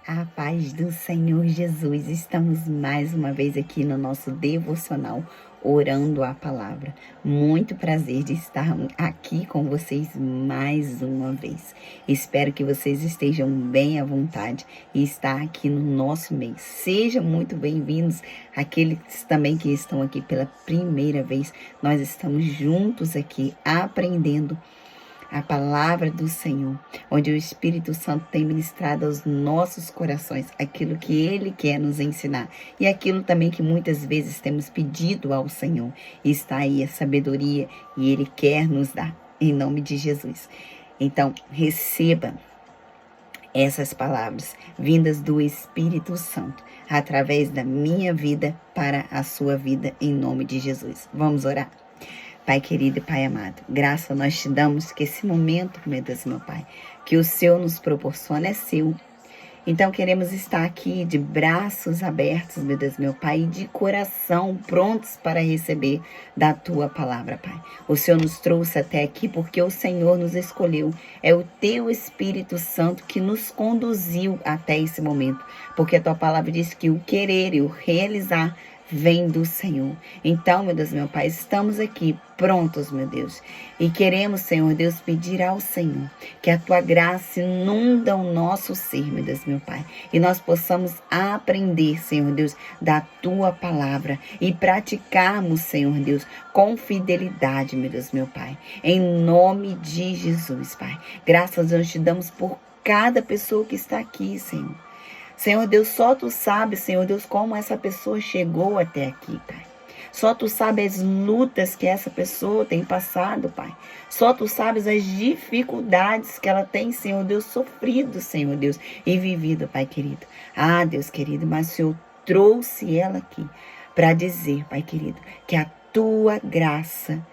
A paz do Senhor Jesus, estamos mais uma vez aqui no nosso devocional, orando a palavra. Muito prazer de estar aqui com vocês mais uma vez. Espero que vocês estejam bem à vontade e estar aqui no nosso meio. Sejam muito bem-vindos, aqueles também que estão aqui pela primeira vez. Nós estamos juntos aqui aprendendo a palavra do Senhor, onde o Espírito Santo tem ministrado aos nossos corações aquilo que Ele quer nos ensinar e aquilo também que muitas vezes temos pedido ao Senhor. E está aí a sabedoria e Ele quer nos dar, em nome de Jesus. Então, receba essas palavras vindas do Espírito Santo através da minha vida para a sua vida, em nome de Jesus. Vamos orar? Pai querido e Pai amado, graça nós te damos que esse momento, meu Deus, meu Pai, que o Senhor nos proporciona é seu. Então queremos estar aqui de braços abertos, meu Deus, meu Pai, e de coração prontos para receber da Tua palavra, Pai. O Senhor nos trouxe até aqui porque o Senhor nos escolheu. É o Teu Espírito Santo que nos conduziu até esse momento, porque a Tua palavra diz que o querer e o realizar vem do Senhor. Então, meu Deus, meu Pai, estamos aqui prontos, meu Deus, e queremos, Senhor Deus, pedir ao Senhor que a Tua graça inunda o nosso ser, meu Deus, meu Pai, e nós possamos aprender, Senhor Deus, da Tua palavra e praticarmos, Senhor Deus, com fidelidade, meu Deus, meu Pai, em nome de Jesus, Pai. Graças a Deus te damos por cada pessoa que está aqui, Senhor. Senhor Deus, só Tu sabes, Senhor Deus, como essa pessoa chegou até aqui, Pai. Só Tu sabes as lutas que essa pessoa tem passado, Pai. Só Tu sabes as dificuldades que ela tem, Senhor Deus, sofrido, Senhor Deus, e vivido, Pai querido. Ah, Deus querido, mas o Senhor trouxe ela aqui para dizer, Pai querido, que a Tua graça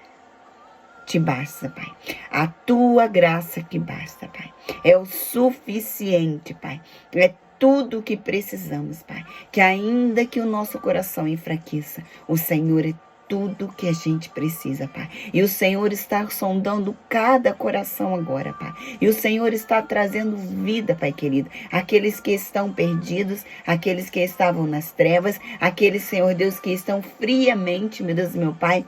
te basta, Pai. A Tua graça que basta, Pai. É o suficiente, Pai. É tudo o que precisamos, Pai. Que ainda que o nosso coração enfraqueça, o Senhor é tudo que a gente precisa, Pai. E o Senhor está sondando cada coração agora, Pai. E o Senhor está trazendo vida, Pai querido. Aqueles que estão perdidos, aqueles que estavam nas trevas, aqueles, Senhor Deus, que estão friamente, meu Deus, meu Pai,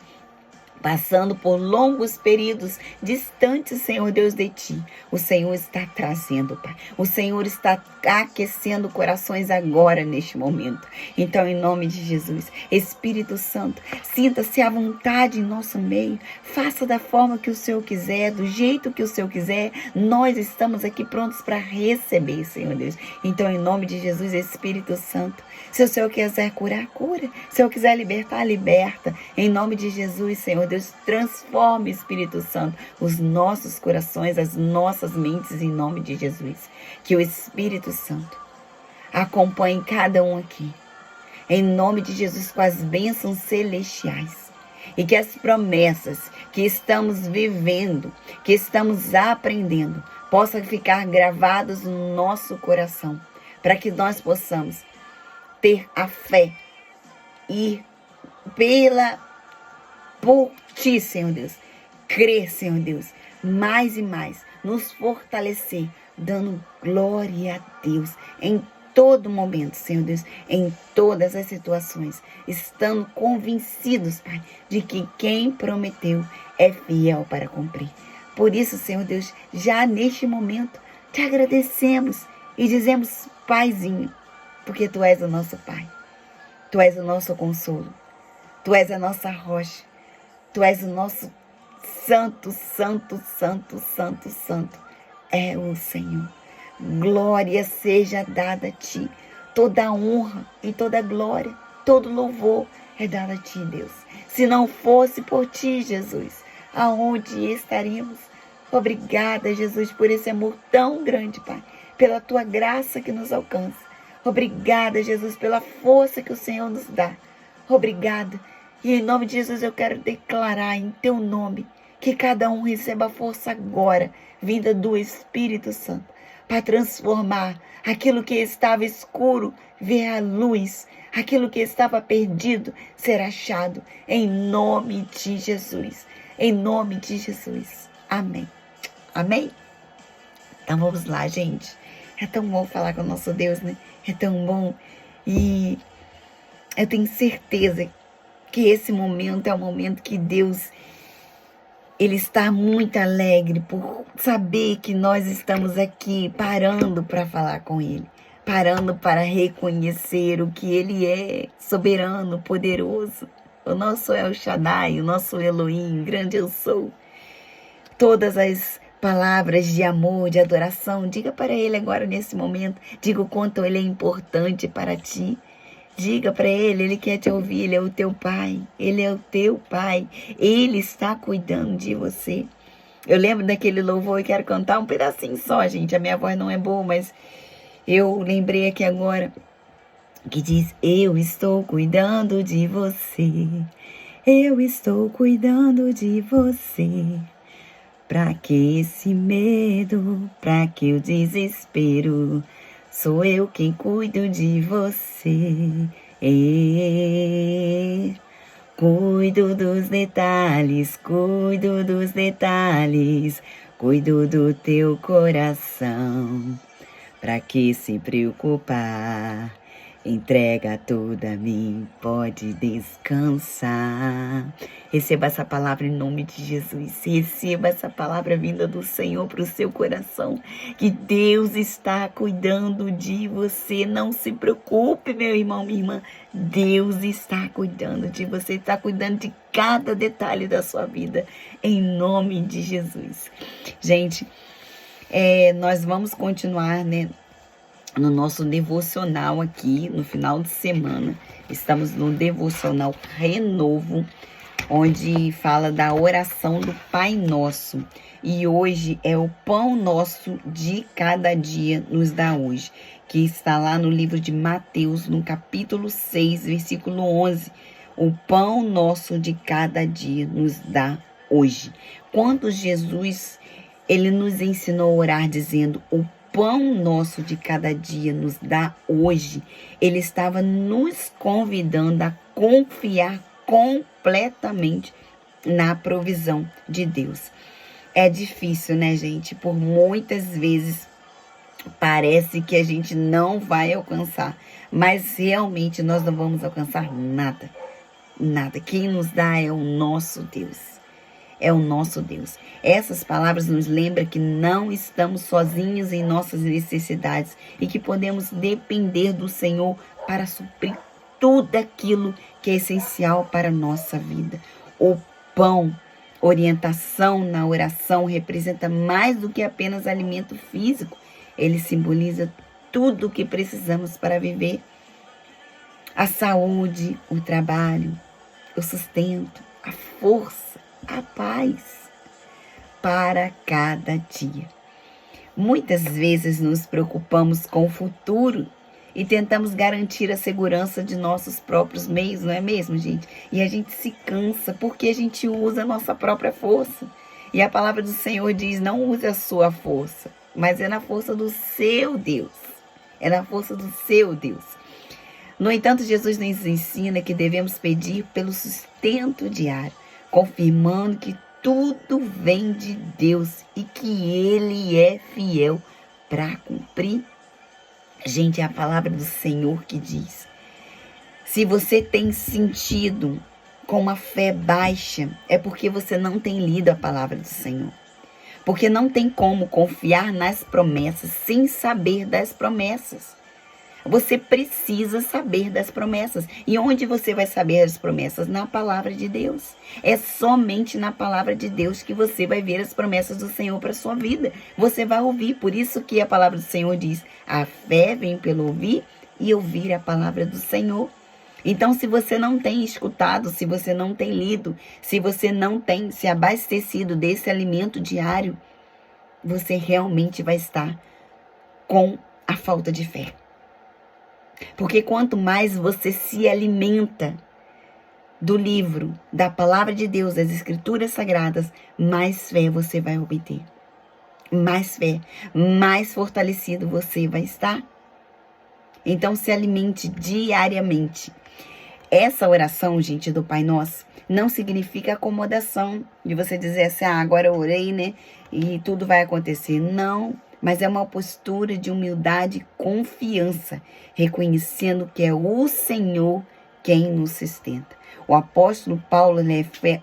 passando por longos períodos distantes, Senhor Deus, de Ti. O Senhor está trazendo, Pai. O Senhor está aquecendo corações agora, neste momento. Então, em nome de Jesus, Espírito Santo, sinta-se à vontade em nosso meio. Faça da forma que o Senhor quiser, do jeito que o Senhor quiser. Nós estamos aqui prontos para receber, Senhor Deus. Então, em nome de Jesus, Espírito Santo, se o Senhor quiser curar, cura. Se o Senhor quiser libertar, liberta. Em nome de Jesus, Senhor Deus, transforme, Espírito Santo, os nossos corações, as nossas mentes, em nome de Jesus. Que o Espírito Santo acompanhe cada um aqui, em nome de Jesus, com as bênçãos celestiais. E que as promessas que estamos vivendo, que estamos aprendendo, possam ficar gravadas no nosso coração, para que nós possamos ter a fé e por Ti, Senhor Deus, crer, Senhor Deus, mais e mais, nos fortalecer, dando glória a Deus em todo momento, Senhor Deus, em todas as situações, estando convencidos, Pai, de que quem prometeu é fiel para cumprir. Por isso, Senhor Deus, já neste momento, te agradecemos e dizemos, Paizinho, porque Tu és o nosso Pai, Tu és o nosso consolo, Tu és a nossa rocha, Tu és o nosso santo, santo, santo, santo, santo, é o Senhor. Glória seja dada a Ti, toda a honra e toda a glória, todo louvor é dado a Ti, Deus. Se não fosse por Ti, Jesus, aonde estaríamos? Obrigada, Jesus, por esse amor tão grande, Pai, pela Tua graça que nos alcança. Obrigada, Jesus, pela força que o Senhor nos dá. Obrigada. E em nome de Jesus eu quero declarar em Teu nome que cada um receba a força agora, vinda do Espírito Santo, para transformar aquilo que estava escuro, ver a luz, aquilo que estava perdido, ser achado, em nome de Jesus. Em nome de Jesus. Amém. Amém? Então vamos lá, gente. É tão bom falar com o nosso Deus, né? É tão bom. E eu tenho certeza que esse momento é o momento que Deus, Ele está muito alegre por saber que nós estamos aqui parando para falar com Ele. Parando para reconhecer o que Ele é, soberano, poderoso. O nosso El Shaddai, o nosso Elohim, grande eu sou. Todas as palavras de amor, de adoração, diga para Ele agora nesse momento. Diga o quanto Ele é importante para ti. Diga para Ele quer te ouvir, Ele é o teu Pai. Ele é o teu Pai. Ele está cuidando de você. Eu lembro daquele louvor e quero cantar um pedacinho só, gente. A minha voz não é boa, mas eu lembrei aqui agora que diz: eu estou cuidando de você. Eu estou cuidando de você. Pra que esse medo, pra que o desespero? Sou eu quem cuido de você. Cuido dos detalhes, cuido dos detalhes, cuido do teu coração. Pra que se preocupar? Entrega tudo a mim, pode descansar. Receba essa palavra em nome de Jesus. Receba essa palavra vinda do Senhor para o seu coração. Que Deus está cuidando de você. Não se preocupe, meu irmão, minha irmã. Deus está cuidando de você. Está cuidando de cada detalhe da sua vida. Em nome de Jesus. Gente, nós vamos continuar, né? No nosso devocional aqui, no final de semana, estamos no devocional Renovo, onde fala da oração do Pai Nosso. E hoje é o pão nosso de cada dia nos dá hoje, que está lá no livro de Mateus, no capítulo 6, versículo 11. O pão nosso de cada dia nos dá hoje. Quando Jesus, ele nos ensinou a orar dizendo: o pão nosso de cada dia nos dá hoje, ele estava nos convidando a confiar completamente na provisão de Deus. É difícil, né, gente? Por muitas vezes parece que a gente não vai alcançar, mas realmente nós não vamos alcançar nada. Nada. Quem nos dá é o nosso Deus. É o nosso Deus. Essas palavras nos lembram que não estamos sozinhos em nossas necessidades e que podemos depender do Senhor para suprir tudo aquilo que é essencial para a nossa vida. O pão, orientação na oração, representa mais do que apenas alimento físico. Ele simboliza tudo o que precisamos para viver. A saúde, o trabalho, o sustento, a força, a paz para cada dia. Muitas vezes nos preocupamos com o futuro e tentamos garantir a segurança de nossos próprios meios, não é mesmo, gente? E a gente se cansa porque a gente usa a nossa própria força. E a palavra do Senhor diz: não use a sua força, mas é na força do seu Deus. É na força do seu Deus. No entanto, Jesus nos ensina que devemos pedir pelo sustento diário, confirmando que tudo vem de Deus e que Ele é fiel para cumprir. Gente, é a palavra do Senhor que diz: se você tem sentido com uma fé baixa, é porque você não tem lido a palavra do Senhor. Porque não tem como confiar nas promessas sem saber das promessas. Você precisa saber das promessas. E onde você vai saber as promessas? Na palavra de Deus. É somente na palavra de Deus que você vai ver as promessas do Senhor para a sua vida. Você vai ouvir. Por isso que a palavra do Senhor diz: a fé vem pelo ouvir e ouvir a palavra do Senhor. Então, se você não tem escutado, se você não tem lido, se você não tem se abastecido desse alimento diário, você realmente vai estar com a falta de fé. Porque quanto mais você se alimenta do livro, da palavra de Deus, das escrituras sagradas, mais fé você vai obter. Mais fé, mais fortalecido você vai estar. Então se alimente diariamente. Essa oração, gente, do Pai Nosso, não significa acomodação de você dizer assim: agora eu orei, né? E tudo vai acontecer. Não. mas é uma postura de humildade e confiança, reconhecendo que é o Senhor quem nos sustenta. O apóstolo Paulo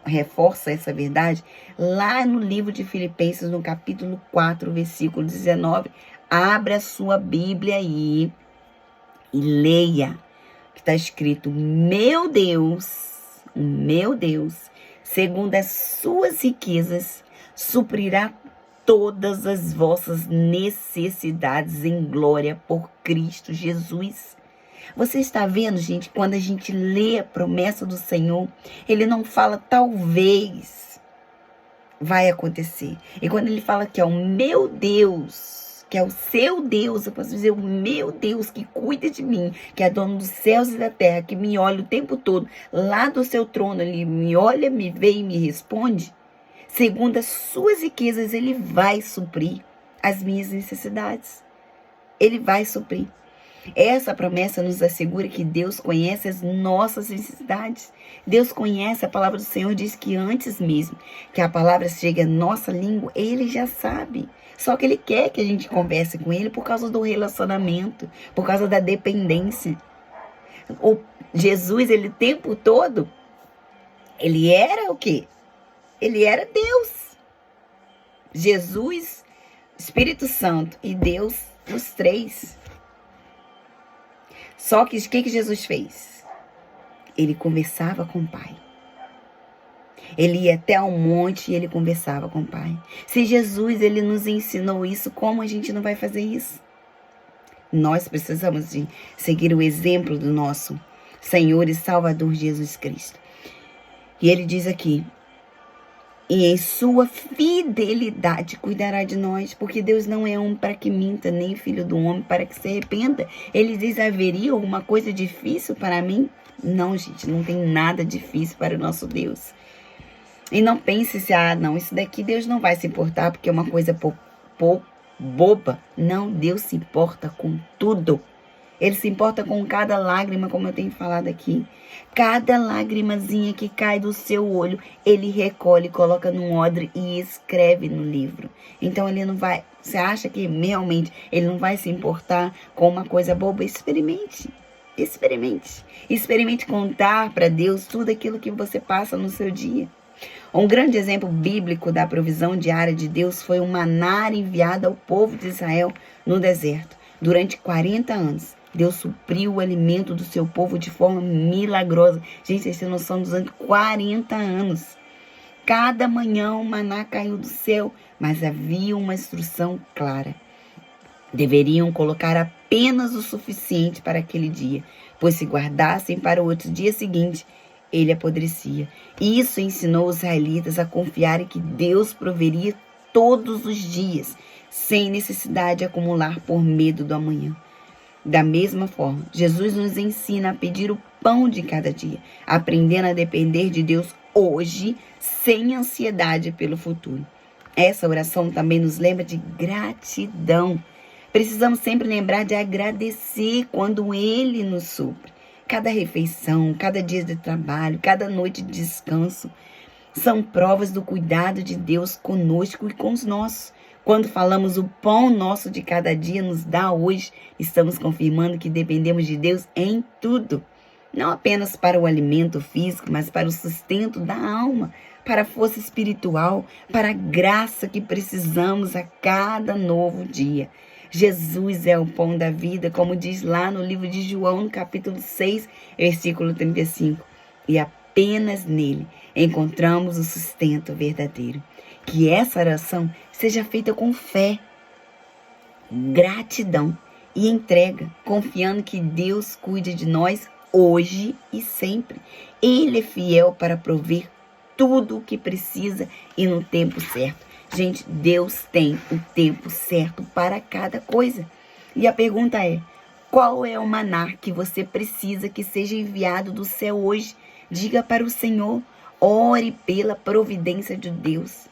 reforça essa verdade lá no livro de Filipenses, no capítulo 4, versículo 19. Abra a sua Bíblia aí e leia, que está escrito: o meu Deus, segundo as suas riquezas, suprirá todas as vossas necessidades em glória por Cristo Jesus. Você está vendo, gente, quando a gente lê a promessa do Senhor, ele não fala talvez vai acontecer. E quando ele fala que é o meu Deus, que é o seu Deus, eu posso dizer o meu Deus que cuida de mim, que é dono dos céus e da terra, que me olha o tempo todo, lá do seu trono, ele me olha, me vê e me responde. Segundo as suas riquezas, ele vai suprir as minhas necessidades. Ele vai suprir. Essa promessa nos assegura que Deus conhece as nossas necessidades. Deus conhece, a palavra do Senhor diz que antes mesmo que a palavra chegue à nossa língua, Ele já sabe. Só que Ele quer que a gente converse com Ele por causa do relacionamento, por causa da dependência. O Jesus, ele o tempo todo, ele era o quê? Ele era Deus. Jesus, Espírito Santo e Deus, os três. Só que o que Jesus fez? Ele conversava com o Pai. Ele ia até ao monte e ele conversava com o Pai. Se Jesus, ele nos ensinou isso, como a gente não vai fazer isso? Nós precisamos de seguir o exemplo do nosso Senhor e Salvador Jesus Cristo. E ele diz aqui: e em sua fidelidade cuidará de nós, porque Deus não é homem para que minta, nem filho do homem para que se arrependa. Ele diz: haveria alguma coisa difícil para mim? Não, gente, não tem nada difícil para o nosso Deus. E não pense se, não, isso daqui Deus não vai se importar porque é uma coisa boba. Não, Deus se importa com tudo. Ele se importa com cada lágrima, como eu tenho falado aqui. Cada lágrimazinha que cai do seu olho, ele recolhe, coloca num odre e escreve no livro. Então ele não vai... Você acha que realmente ele não vai se importar com uma coisa boba? Experimente. Experimente. Experimente contar para Deus tudo aquilo que você passa no seu dia. Um grande exemplo bíblico da provisão diária de Deus foi o maná enviado ao povo de Israel no deserto. Durante 40 anos, Deus supriu o alimento do seu povo de forma milagrosa. Gente, vocês têm noção, durante 40 anos. Cada manhã o maná caiu do céu, mas havia uma instrução clara. Deveriam colocar apenas o suficiente para aquele dia, pois se guardassem para o outro dia seguinte, ele apodrecia. Isso ensinou os israelitas a confiarem que Deus proveria todos os dias, sem necessidade de acumular por medo do amanhã. Da mesma forma, Jesus nos ensina a pedir o pão de cada dia, aprendendo a depender de Deus hoje, sem ansiedade pelo futuro. Essa oração também nos lembra de gratidão. Precisamos sempre lembrar de agradecer quando Ele nos supre. Cada refeição, cada dia de trabalho, cada noite de descanso são provas do cuidado de Deus conosco e com os nossos. Quando falamos o pão nosso de cada dia nos dá hoje, estamos confirmando que dependemos de Deus em tudo. Não apenas para o alimento físico, mas para o sustento da alma, para a força espiritual, para a graça que precisamos a cada novo dia. Jesus é o pão da vida, como diz lá no livro de João, no capítulo 6, versículo 35. E apenas nele encontramos o sustento verdadeiro. Que essa oração seja feita com fé, gratidão e entrega, confiando que Deus cuide de nós hoje e sempre. Ele é fiel para prover tudo o que precisa e no tempo certo. Gente, Deus tem o tempo certo para cada coisa. E a pergunta é: qual é o maná que você precisa que seja enviado do céu hoje? Diga para o Senhor, ore pela providência de Deus.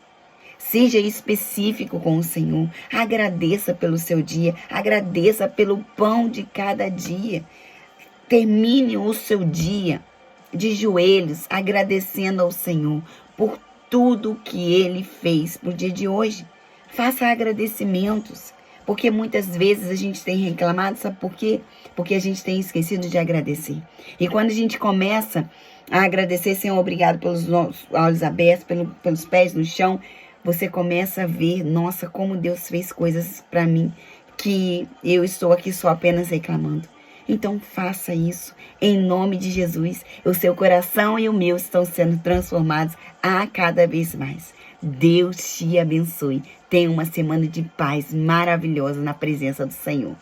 Seja específico com o Senhor, agradeça pelo seu dia, agradeça pelo pão de cada dia. Termine o seu dia de joelhos, agradecendo ao Senhor por tudo que Ele fez no dia de hoje. Faça agradecimentos, Porque muitas vezes a gente tem reclamado, sabe por quê? Porque a gente tem esquecido de agradecer. E quando a gente começa a agradecer, Senhor, obrigado pelos nossos olhos abertos, pelos pés no chão, você começa a ver, nossa, como Deus fez coisas para mim, que eu estou aqui só apenas reclamando. Então faça isso em nome de Jesus. O seu coração e o meu estão sendo transformados a cada vez mais. Deus te abençoe. Tenha uma semana de paz maravilhosa na presença do Senhor.